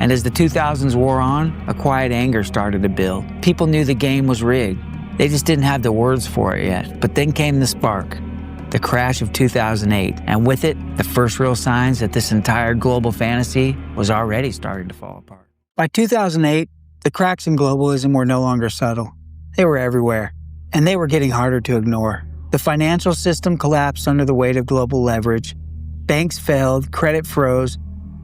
And as the 2000s wore on, a quiet anger started to build. People knew the game was rigged. They just didn't have the words for it yet. But then came the spark, the crash of 2008, and with it, the first real signs that this entire global fantasy was already starting to fall apart. By 2008, the cracks in globalism were no longer subtle. They were everywhere, and they were getting harder to ignore. The financial system collapsed under the weight of global leverage. Banks failed, credit froze,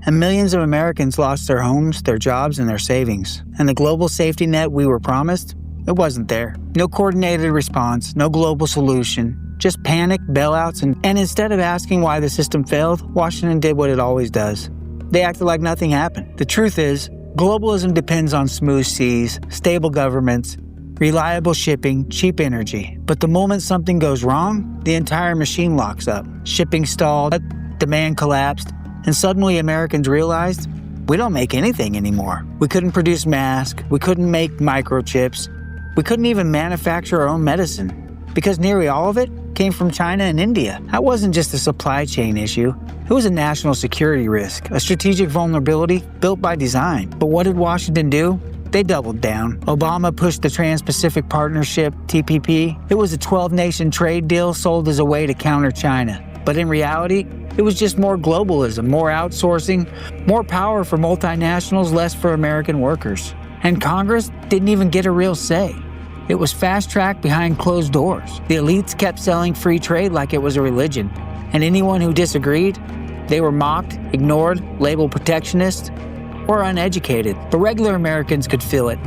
and millions of Americans lost their homes, their jobs, and their savings. And the global safety net we were promised, it wasn't there. No coordinated response, no global solution, just panic, bailouts, and instead of asking why the system failed, Washington did what it always does. They acted like nothing happened. The truth is, globalism depends on smooth seas, stable governments, reliable shipping, cheap energy. But the moment something goes wrong, the entire machine locks up. Shipping stalled, demand collapsed, and suddenly Americans realized we don't make anything anymore. We couldn't produce masks, we couldn't make microchips, we couldn't even manufacture our own medicine, because nearly all of it came from China and India. That wasn't just a supply chain issue. It was a national security risk, a strategic vulnerability built by design. But what did Washington do? They doubled down. Obama pushed the Trans-Pacific Partnership, TPP. It was a 12-nation trade deal sold as a way to counter China. But in reality, it was just more globalism, more outsourcing, more power for multinationals, less for American workers. And Congress didn't even get a real say. It was fast-tracked behind closed doors. The elites kept selling free trade like it was a religion. And anyone who disagreed, they were mocked, ignored, labeled protectionist, or uneducated. But regular Americans could feel it.